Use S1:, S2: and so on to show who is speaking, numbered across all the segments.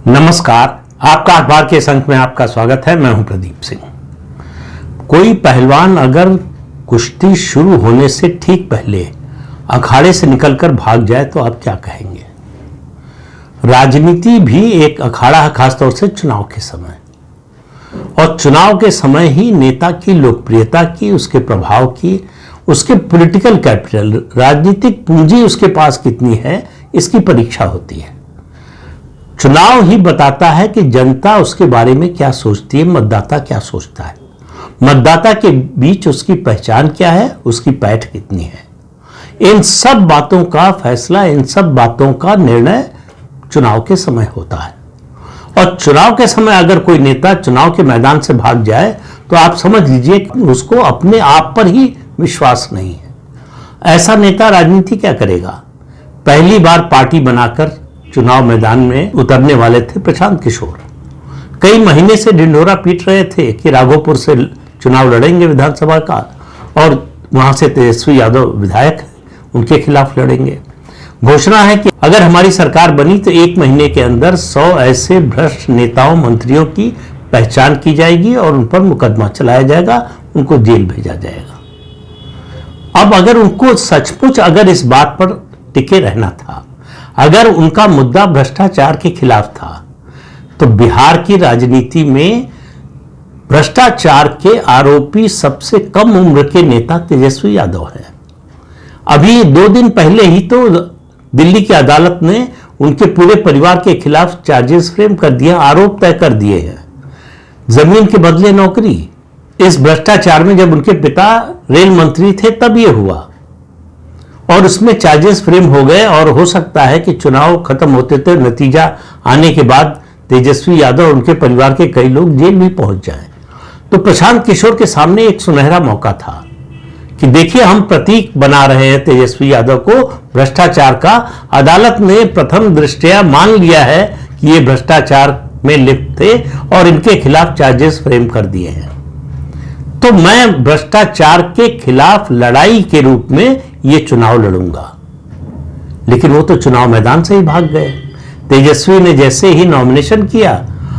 S1: नमस्कार, आपका अखबार के इस अंक में आपका स्वागत है। मैं हूं प्रदीप सिंह। कोई पहलवान अगर कुश्ती शुरू होने से ठीक पहले अखाड़े से निकलकर भाग जाए तो आप क्या कहेंगे? राजनीति भी एक अखाड़ा है, खासतौर से चुनाव के समय। और चुनाव के समय ही नेता की लोकप्रियता की, उसके प्रभाव की, उसके पॉलिटिकल कैपिटल, राजनीतिक पूंजी उसके पास कितनी है, इसकी परीक्षा होती है। चुनाव ही बताता है कि जनता उसके बारे में क्या सोचती है, मतदाता क्या सोचता है, मतदाता के बीच उसकी पहचान क्या है, उसकी पैठ कितनी है। इन सब बातों का फैसला, इन सब बातों का निर्णय चुनाव के समय होता है। और चुनाव के समय अगर कोई नेता चुनाव के मैदान से भाग जाए तो आप समझ लीजिए कि उसको अपने आप पर ही विश्वास नहीं है। ऐसा नेता राजनीति क्या करेगा? पहली बार पार्टी बनाकर चुनाव मैदान में उतरने वाले थे प्रशांत किशोर। कई महीने से ढिंढोरा पीट रहे थे कि राघोपुर से चुनाव लड़ेंगे विधानसभा का, और वहां से तेजस्वी यादव विधायक उनके खिलाफ लड़ेंगे। घोषणा है कि अगर हमारी सरकार बनी तो 1 महीने के अंदर 100 ऐसे भ्रष्ट नेताओं मंत्रियों की पहचान की जाएगी और उन पर मुकदमा चलाया जाएगा, उनको जेल भेजा जाएगा। अब अगर उनको सचमुच अगर इस बात पर टिके रहना था, अगर उनका मुद्दा भ्रष्टाचार के खिलाफ था, तो बिहार की राजनीति में भ्रष्टाचार के आरोपी सबसे कम उम्र के नेता तेजस्वी यादव हैं। अभी 2 दिन पहले ही तो दिल्ली की अदालत ने उनके पूरे परिवार के खिलाफ चार्जेस फ्रेम कर दिया, आरोप तय कर दिए हैं। जमीन के बदले नौकरी, इस भ्रष्टाचार में जब उनके पिता रेल मंत्री थे तब यह हुआ, और उसमें चार्जेस फ्रेम हो गए। और हो सकता है कि चुनाव खत्म होते थे, नतीजा आने के बाद तेजस्वी यादव और उनके परिवार के कई लोग जेल भी पहुंच जाएं। तो प्रशांत किशोर के सामने एक सुनहरा मौका था कि देखिए, हम प्रतीक बना रहे हैं तेजस्वी यादव को भ्रष्टाचार का। अदालत ने प्रथम दृष्टया मान लिया है कि ये भ्रष्टाचार में लिप्त थे और इनके खिलाफ चार्जेस फ्रेम कर दिए हैं। तो मैं भ्रष्टाचार के खिलाफ लड़ाई के रूप में ये चुनाव लड़ूंगा। लेकिन वो तो चुनाव मैदान से ही भाग गए। तेजस्वी ने जैसे ही नॉमिनेशन किया,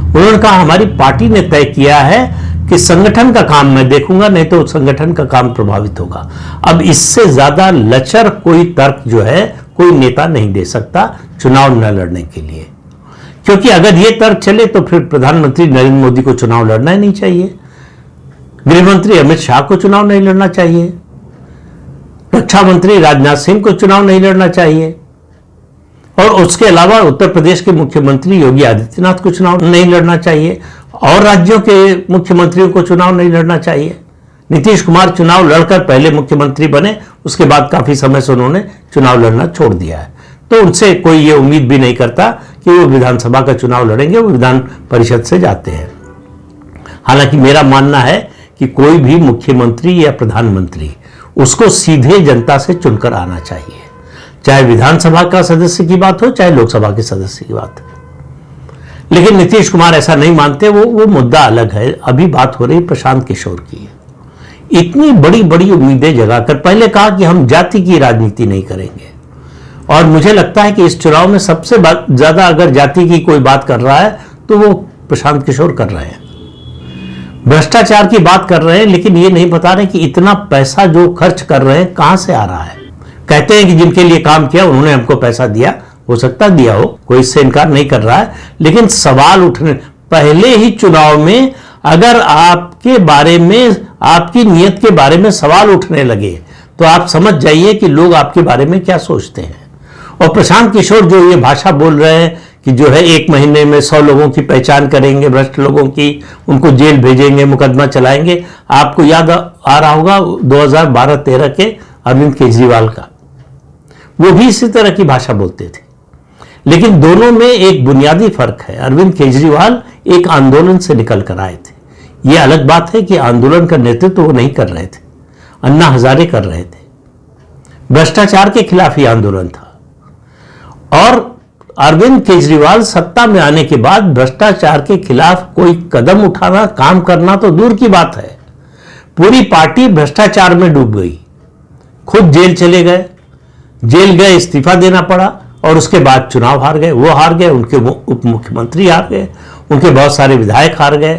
S1: उन्होंने कहा हमारी पार्टी ने तय किया है कि संगठन का काम मैं देखूंगा, नहीं तो संगठन का काम प्रभावित होगा। अब इससे ज्यादा लचर कोई तर्क जो है कोई नेता नहीं दे सकता चुनाव न लड़ने के लिए। क्योंकि अगर ये तर्क चले तो फिर प्रधानमंत्री नरेंद्र मोदी को चुनाव लड़ना ही नहीं चाहिए, गृहमंत्री अमित शाह को चुनाव नहीं लड़ना चाहिए, रक्षा मंत्री राजनाथ सिंह को चुनाव नहीं लड़ना चाहिए, और उसके अलावा उत्तर प्रदेश के मुख्यमंत्री योगी आदित्यनाथ को चुनाव नहीं लड़ना चाहिए, और राज्यों के मुख्यमंत्रियों को चुनाव नहीं लड़ना चाहिए। नीतीश कुमार चुनाव लड़कर पहले मुख्यमंत्री बने, उसके बाद काफी समय से उन्होंने चुनाव लड़ना छोड़ दिया है। तो उनसे कोई ये उम्मीद भी नहीं करता कि वो विधानसभा का चुनाव लड़ेंगे, वो विधान परिषद से जाते हैं। हालांकि मेरा मानना है कि कोई भी मुख्यमंत्री या प्रधानमंत्री उसको सीधे जनता से चुनकर आना चाहिए, चाहे विधानसभा का सदस्य की बात हो, चाहे लोकसभा के सदस्य की बात हो। लेकिन नीतीश कुमार ऐसा नहीं मानते, वो मुद्दा अलग है। अभी बात हो रही प्रशांत किशोर की। इतनी बड़ी बड़ी उम्मीदें जगाकर पहले कहा कि हम जाति की राजनीति नहीं करेंगे, और मुझे लगता है कि इस चुनाव में सबसे ज्यादा अगर जाति की कोई बात कर रहा है तो वो प्रशांत किशोर कर रहे हैं। भ्रष्टाचार की बात कर रहे हैं, लेकिन ये नहीं बता रहे कि इतना पैसा जो खर्च कर रहे हैं कहां से आ रहा है। कहते हैं कि जिनके लिए काम किया उन्होंने हमको पैसा दिया, हो सकता दिया हो, कोई इससे इनकार नहीं कर रहा है। लेकिन सवाल उठने पहले ही चुनाव में अगर आपके बारे में, आपकी नीयत के बारे में सवाल उठने लगे तो आप समझ जाइए कि लोग आपके बारे में क्या सोचते हैं। और प्रशांत किशोर जो ये भाषा बोल रहे हैं कि जो है 1 महीने में 100 लोगों की पहचान करेंगे, भ्रष्ट लोगों की, उनको जेल भेजेंगे, मुकदमा चलाएंगे। आपको याद आ रहा होगा 2012-13 के अरविंद केजरीवाल का, वो भी इसी तरह की भाषा बोलते थे। लेकिन दोनों में एक बुनियादी फर्क है। अरविंद केजरीवाल एक आंदोलन से निकल कर आए थे। यह अलग बात है कि आंदोलन का नेतृत्व वो नहीं कर रहे थे, अन्ना हजारे कर रहे थे। भ्रष्टाचार के खिलाफ ही आंदोलन था। और अरविंद केजरीवाल सत्ता में आने के बाद भ्रष्टाचार के खिलाफ कोई कदम उठाना, काम करना तो दूर की बात है, पूरी पार्टी भ्रष्टाचार में डूब गई। खुद जेल चले गए, जेल गए, इस्तीफा देना पड़ा, और उसके बाद चुनाव हार गए, वो हार गए, उनके उप मुख्यमंत्री हार गए, उनके बहुत सारे विधायक हार गए।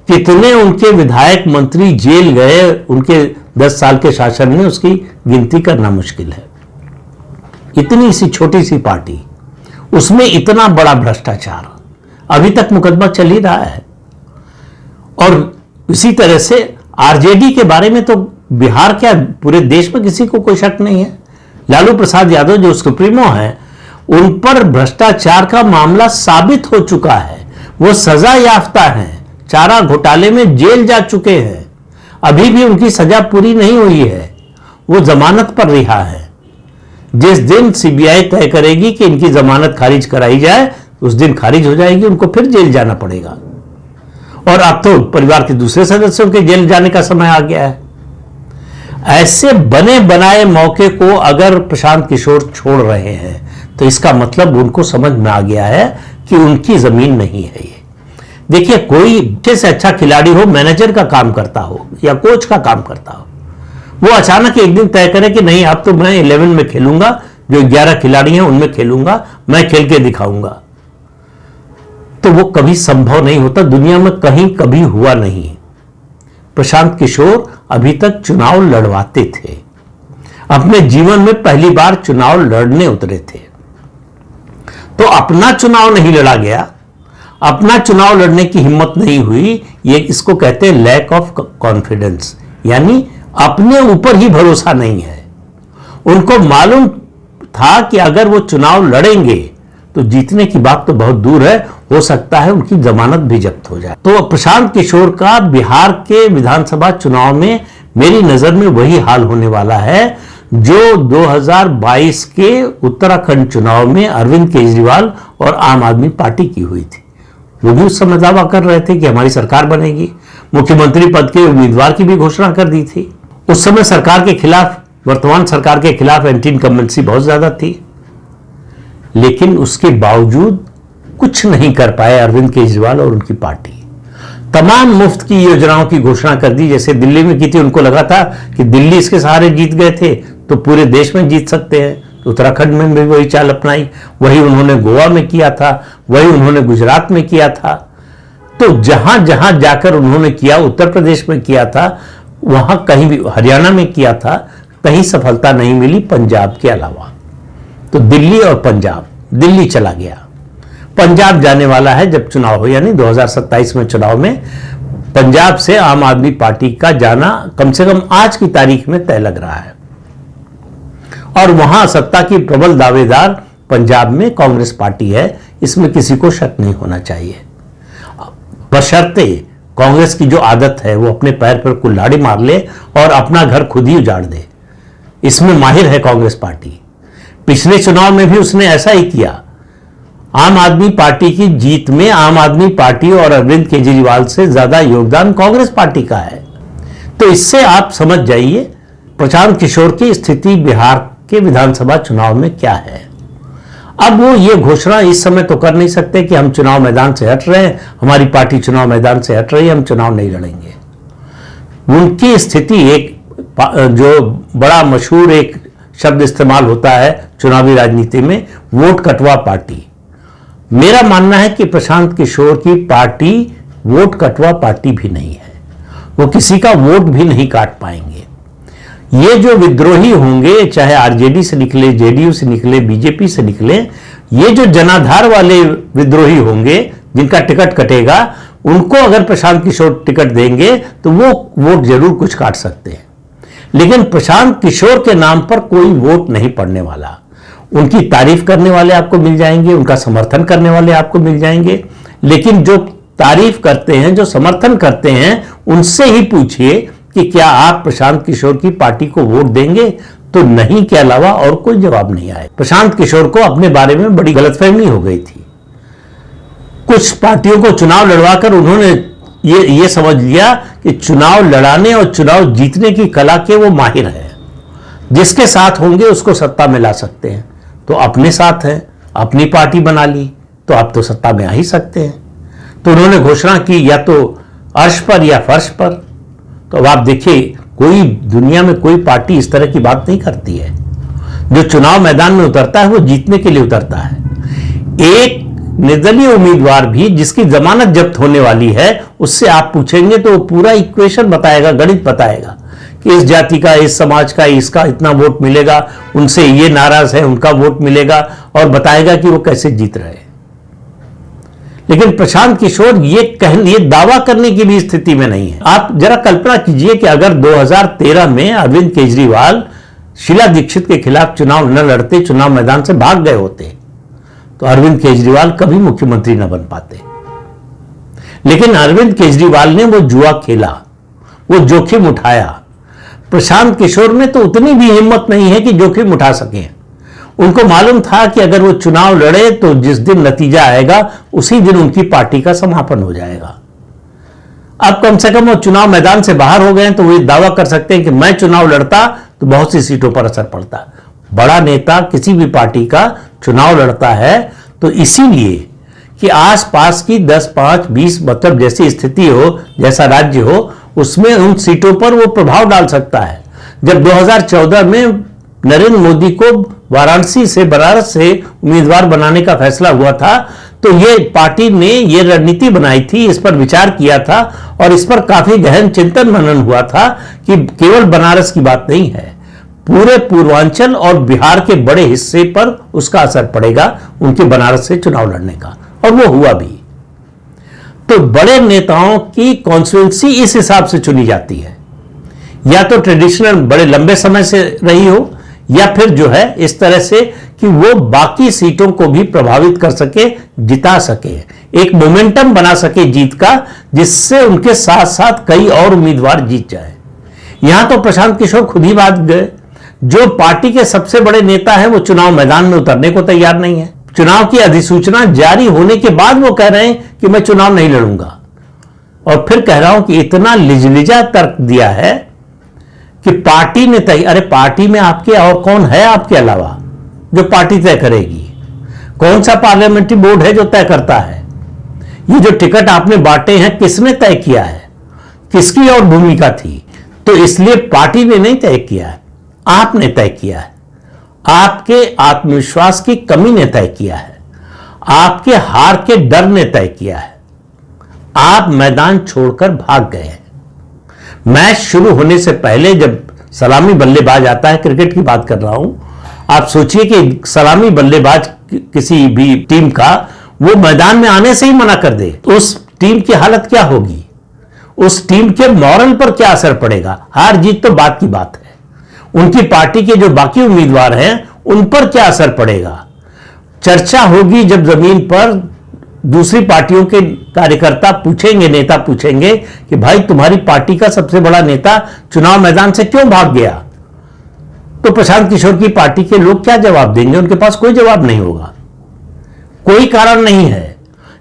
S1: कितने उनके विधायक मंत्री जेल गए उनके 10 साल के शासन में, उसकी गिनती करना मुश्किल है। इतनी सी छोटी सी पार्टी, उसमें इतना बड़ा भ्रष्टाचार, अभी तक मुकदमा चल ही रहा है। और इसी तरह से आरजेडी के बारे में तो बिहार क्या पूरे देश में किसी को कोई शक नहीं है। लालू प्रसाद यादव जो सुप्रीमो है, उन पर भ्रष्टाचार का मामला साबित हो चुका है, वो सजा याफ्ता हैं, चारा घोटाले में जेल जा चुके हैं, अभी भी उनकी सजा पूरी नहीं हुई है, वो जमानत पर रिहा है। जिस दिन सीबीआई तय करेगी कि इनकी जमानत खारिज कराई जाए, उस दिन खारिज हो जाएगी, उनको फिर जेल जाना पड़ेगा। और अब तो परिवार के दूसरे सदस्यों के जेल जाने का समय आ गया है। ऐसे बने बनाए मौके को अगर प्रशांत किशोर छोड़ रहे हैं तो इसका मतलब उनको समझ में आ गया है कि उनकी जमीन नहीं है ये। देखिए, कोई अच्छे से अच्छा खिलाड़ी हो, मैनेजर का काम करता हो या कोच का काम करता हो, वो अचानक एक दिन तय करे कि नहीं अब तो मैं 11 में खेलूंगा, जो 11 खिलाड़ी हैं उनमें खेलूंगा, मैं खेल के दिखाऊंगा, तो वो कभी संभव नहीं होता, दुनिया में कहीं कभी हुआ नहीं। प्रशांत किशोर अभी तक चुनाव लड़वाते थे, अपने जीवन में पहली बार चुनाव लड़ने उतरे थे, तो अपना चुनाव नहीं लड़ा गया, अपना चुनाव लड़ने की हिम्मत नहीं हुई। ये इसको कहते हैं लैक ऑफ कॉन्फिडेंस, यानी अपने ऊपर ही भरोसा नहीं है। उनको मालूम था कि अगर वो चुनाव लड़ेंगे तो जीतने की बात तो बहुत दूर है, हो सकता है उनकी जमानत भी जब्त हो जाए। तो प्रशांत किशोर का बिहार के विधानसभा चुनाव में मेरी नजर में वही हाल होने वाला है जो 2022 के उत्तराखंड चुनाव में अरविंद केजरीवाल और आम आदमी पार्टी की हुई थी। वो भी उस समय दावा कर रहे थे कि हमारी सरकार बनेगी, मुख्यमंत्री पद के उम्मीदवार की भी घोषणा कर दी थी। उस समय सरकार के खिलाफ, वर्तमान सरकार के खिलाफ एंटी इनकम्बेंसी बहुत ज्यादा थी, लेकिन उसके बावजूद कुछ नहीं कर पाए अरविंद केजरीवाल और उनकी पार्टी। तमाम मुफ्त की योजनाओं की घोषणा कर दी, जैसे दिल्ली में की थी। उनको लगा था कि दिल्ली इसके सहारे जीत गए थे तो पूरे देश में जीत सकते हैं, तो उत्तराखंड में भी वही चाल अपनाई, वही उन्होंने गोवा में किया था, वही उन्होंने गुजरात में किया था। तो जहां जहां जाकर उन्होंने किया, उत्तर प्रदेश में किया था, वहां कहीं भी, हरियाणा में किया था, कहीं सफलता नहीं मिली पंजाब के अलावा। तो दिल्ली और पंजाब, दिल्ली चला गया, पंजाब जाने वाला है जब चुनाव हो, यानी 2027 में चुनाव में पंजाब से आम आदमी पार्टी का जाना कम से कम आज की तारीख में तय लग रहा है। और वहां सत्ता की प्रबल दावेदार पंजाब में कांग्रेस पार्टी है, इसमें किसी को शक नहीं होना चाहिए। बशर्ते कांग्रेस की जो आदत है वो अपने पैर पर कुल्हाड़ी मार ले और अपना घर खुद ही उजाड़ दे, इसमें माहिर है कांग्रेस पार्टी। पिछले चुनाव में भी उसने ऐसा ही किया। आम आदमी पार्टी की जीत में आम आदमी पार्टी और अरविंद केजरीवाल से ज्यादा योगदान कांग्रेस पार्टी का है। तो इससे आप समझ जाइए प्रशांत किशोर की स्थिति बिहार के विधानसभा चुनाव में क्या है। अब वो ये घोषणा इस समय तो कर नहीं सकते कि हम चुनाव मैदान से हट रहे हैं, हमारी पार्टी चुनाव मैदान से हट रही है, हम चुनाव नहीं लड़ेंगे। उनकी स्थिति, एक जो बड़ा मशहूर एक शब्द इस्तेमाल होता है चुनावी राजनीति में, वोट कटवा पार्टी। मेरा मानना है कि प्रशांत किशोर की पार्टी वोट कटवा पार्टी भी नहीं है, वो किसी का वोट भी नहीं काट पाएंगे। ये जो विद्रोही होंगे, चाहे आरजेडी से निकले, जेडीयू से निकले, बीजेपी से निकले, ये जो जनाधार वाले विद्रोही होंगे जिनका टिकट कटेगा, उनको अगर प्रशांत किशोर टिकट देंगे तो वो वोट जरूर कुछ काट सकते हैं, लेकिन प्रशांत किशोर के नाम पर कोई वोट नहीं पड़ने वाला। उनकी तारीफ करने वाले आपको मिल जाएंगे, उनका समर्थन करने वाले आपको मिल जाएंगे, लेकिन जो तारीफ करते हैं, जो समर्थन करते हैं, उनसे ही पूछिए कि क्या आप प्रशांत किशोर की पार्टी को वोट देंगे, तो नहीं के अलावा और कोई जवाब नहीं आया। प्रशांत किशोर को अपने बारे में बड़ी गलतफहमी हो गई थी। कुछ पार्टियों को चुनाव लड़वाकर उन्होंने ये समझ लिया कि चुनाव लड़ाने और चुनाव जीतने की कला के वो माहिर है, जिसके साथ होंगे उसको सत्ता में ला सकते हैं। तो अपने साथ है, अपनी पार्टी बना ली तो आप तो सत्ता में आ ही सकते हैं। तो उन्होंने घोषणा की या तो अर्श पर या फर्श पर। तो अब आप देखिए, कोई दुनिया में कोई पार्टी इस तरह की बात नहीं करती है। जो चुनाव मैदान में उतरता है वो जीतने के लिए उतरता है। एक निर्दलीय उम्मीदवार भी जिसकी जमानत जब्त होने वाली है, उससे आप पूछेंगे तो वो पूरा इक्वेशन बताएगा, गणित बताएगा कि इस जाति का, इस समाज का, इसका इतना वोट मिलेगा, उनसे ये नाराज है, उनका वोट मिलेगा, और बताएगा कि वो कैसे जीत रहे। लेकिन प्रशांत किशोर ये दावा करने की भी स्थिति में नहीं है। आप जरा कल्पना कीजिए कि अगर 2013 में अरविंद केजरीवाल शीला दीक्षित के खिलाफ चुनाव न लड़ते, चुनाव मैदान से भाग गए होते, तो अरविंद केजरीवाल कभी मुख्यमंत्री न बन पाते। लेकिन अरविंद केजरीवाल ने वो जुआ खेला, वो जोखिम उठाया। प्रशांत किशोर में तो उतनी भी हिम्मत नहीं है कि जोखिम उठा सकें। उनको मालूम था कि अगर वो चुनाव लड़े तो जिस दिन नतीजा आएगा उसी दिन उनकी पार्टी का समापन हो जाएगा। अब कम से कम वो चुनाव मैदान से बाहर हो गए तो वो दावा कर सकते हैं कि मैं चुनाव लड़ता तो बहुत सी सीटों पर असर पड़ता। बड़ा नेता किसी भी पार्टी का चुनाव लड़ता है तो इसीलिए कि आसपास की 10, 5, 20 मतलब जैसी स्थिति हो, जैसा राज्य हो, उसमें उन सीटों पर वो प्रभाव डाल सकता है। जब 2014 में नरेंद्र मोदी को वाराणसी से, बनारस से उम्मीदवार बनाने का फैसला हुआ था तो ये पार्टी ने ये रणनीति बनाई थी, इस पर विचार किया था और इस पर काफी गहन चिंतन मनन हुआ था कि केवल बनारस की बात नहीं है, पूरे पूर्वांचल और बिहार के बड़े हिस्से पर उसका असर पड़ेगा उनके बनारस से चुनाव लड़ने का, और वो हुआ भी। तो बड़े नेताओं की कॉन्स्टिट्यूएंसी इस हिसाब से चुनी जाती है, या तो ट्रेडिशनल बड़े लंबे समय से रही हो, या फिर जो है इस तरह से कि वो बाकी सीटों को भी प्रभावित कर सके, जिता सके, एक मोमेंटम बना सके जीत का, जिससे उनके साथ साथ कई और उम्मीदवार जीत जाए। यहां तो प्रशांत किशोर खुद ही बात गए, जो पार्टी के सबसे बड़े नेता हैं वो चुनाव मैदान में उतरने को तैयार नहीं है। चुनाव की अधिसूचना जारी होने के बाद वो कह रहे हैं कि मैं चुनाव नहीं लड़ूंगा, और फिर कह रहा हूं कि इतना लिजलिजा तर्क दिया है कि पार्टी ने तय, अरे पार्टी में आपके और कौन है आपके अलावा जो पार्टी तय करेगी? कौन सा पार्लियामेंट्री बोर्ड है जो तय करता है? ये जो टिकट आपने बांटे हैं किसने तय किया है? किसकी और भूमिका थी? तो इसलिए पार्टी ने नहीं तय किया है, आपने तय किया है। आपके आत्मविश्वास की कमी ने तय किया है, आपके हार के डर ने तय किया है, आप मैदान छोड़कर भाग गए हैं। मैच शुरू होने से पहले जब सलामी बल्लेबाज आता है, क्रिकेट की बात कर रहा हूं, आप सोचिए कि सलामी बल्लेबाज किसी भी टीम का वो मैदान में आने से ही मना कर दे, तो उस टीम की हालत क्या होगी? उस टीम के मॉरल पर क्या असर पड़ेगा? हार जीत तो बात की बात है, उनकी पार्टी के जो बाकी उम्मीदवार हैं उन पर क्या असर पड़ेगा? चर्चा होगी जब जमीन पर दूसरी पार्टियों के कार्यकर्ता पूछेंगे, नेता पूछेंगे कि भाई तुम्हारी पार्टी का सबसे बड़ा नेता चुनाव मैदान से क्यों भाग गया? तो प्रशांत किशोर की पार्टी के लोग क्या जवाब देंगे? उनके पास कोई जवाब नहीं होगा, कोई कारण नहीं है।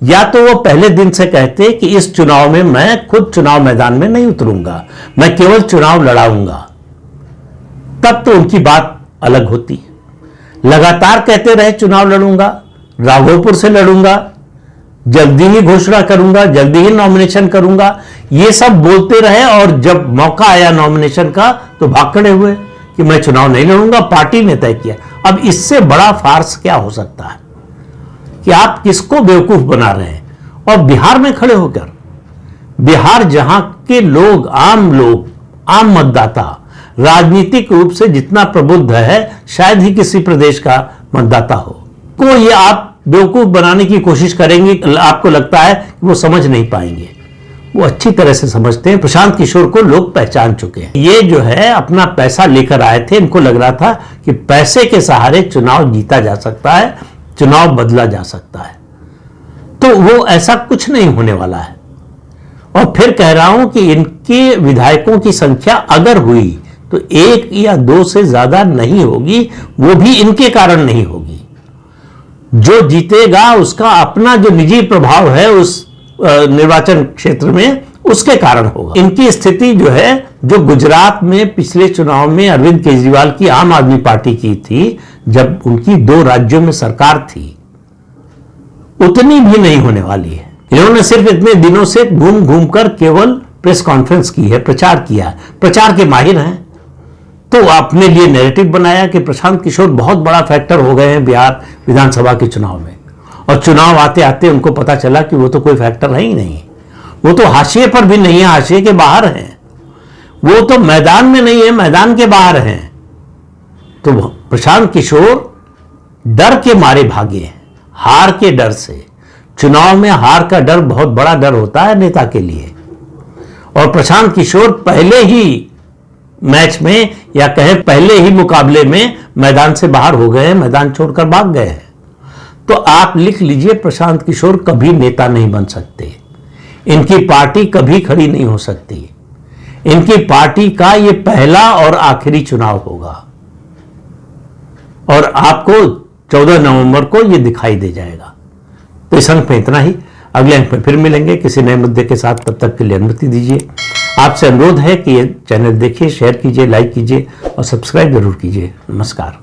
S1: या तो वो पहले दिन से कहते कि इस चुनाव में मैं खुद चुनाव मैदान में नहीं उतरूंगा, मैं केवल चुनाव लड़ाऊंगा, तब तो उनकी बात अलग होती। लगातार कहते रहे चुनाव लड़ूंगा, राघोपुर से लड़ूंगा, जल्दी ही घोषणा करूंगा, जल्दी ही नॉमिनेशन करूंगा, ये सब बोलते रहे, और जब मौका आया नॉमिनेशन का तो भाग खड़े हुए कि मैं चुनाव नहीं लड़ूंगा, पार्टी ने तय किया। अब इससे बड़ा फार्स क्या हो सकता है कि आप किसको बेवकूफ बना रहे हैं? और बिहार में खड़े होकर, बिहार जहां के लोग, आम मतदाता राजनीतिक रूप से जितना प्रबुद्ध है, शायद ही किसी प्रदेश का मतदाता हो, को ये आप बेवकूफ बनाने की कोशिश करेंगे, आपको लगता है कि वो समझ नहीं पाएंगे। वो अच्छी तरह से समझते हैं। प्रशांत किशोर को लोग पहचान चुके हैं। ये जो है अपना पैसा लेकर आए थे, इनको लग रहा था कि पैसे के सहारे चुनाव जीता जा सकता है, चुनाव बदला जा सकता है, तो वो ऐसा कुछ नहीं होने वाला है। और फिर कह रहा हूं कि इनके विधायकों की संख्या अगर हुई तो 1 या 2 से ज्यादा नहीं होगी, वो भी इनके कारण नहीं होगी। जो जीतेगा उसका अपना जो निजी प्रभाव है उस निर्वाचन क्षेत्र में, उसके कारण होगा। इनकी स्थिति जो है, जो गुजरात में पिछले चुनाव में अरविंद केजरीवाल की आम आदमी पार्टी की थी, जब उनकी 2 राज्यों में सरकार थी, उतनी भी नहीं होने वाली है। इन्होंने सिर्फ इतने दिनों से घूम घूम कर केवल प्रेस कॉन्फ्रेंस की है, प्रचार किया है, प्रचार के माहिर हैं, तो अपने लिए नैरेटिव बनाया कि प्रशांत किशोर बहुत बड़ा फैक्टर हो गए हैं बिहार विधानसभा के चुनाव में, और चुनाव आते आते उनको पता चला कि वो तो कोई फैक्टर है ही नहीं, वो तो हाशिए पर भी नहीं है, हाशिए के बाहर हैं, वो तो मैदान में नहीं है, मैदान के बाहर हैं। तो प्रशांत किशोर डर के मारे भागे हैं, हार के डर से। चुनाव में हार का डर बहुत बड़ा डर होता है नेता के लिए, और प्रशांत किशोर पहले ही मैच में या कहें पहले ही मुकाबले में मैदान से बाहर हो गए हैं, मैदान छोड़कर भाग गए हैं। तो आप लिख लीजिए, प्रशांत किशोर कभी नेता नहीं बन सकते, इनकी पार्टी कभी खड़ी नहीं हो सकती, इनकी पार्टी का ये पहला और आखिरी चुनाव होगा, और आपको 14 नवंबर को ये दिखाई दे जाएगा। तो इस अंक में इतना ही, अगले अंक में फिर मिलेंगे किसी नए मुद्दे के साथ। तब तक के लिए अनुमति दीजिए। आपसे अनुरोध है कि ये चैनल देखिए, शेयर कीजिए, लाइक कीजिए और सब्सक्राइब जरूर कीजिए। नमस्कार।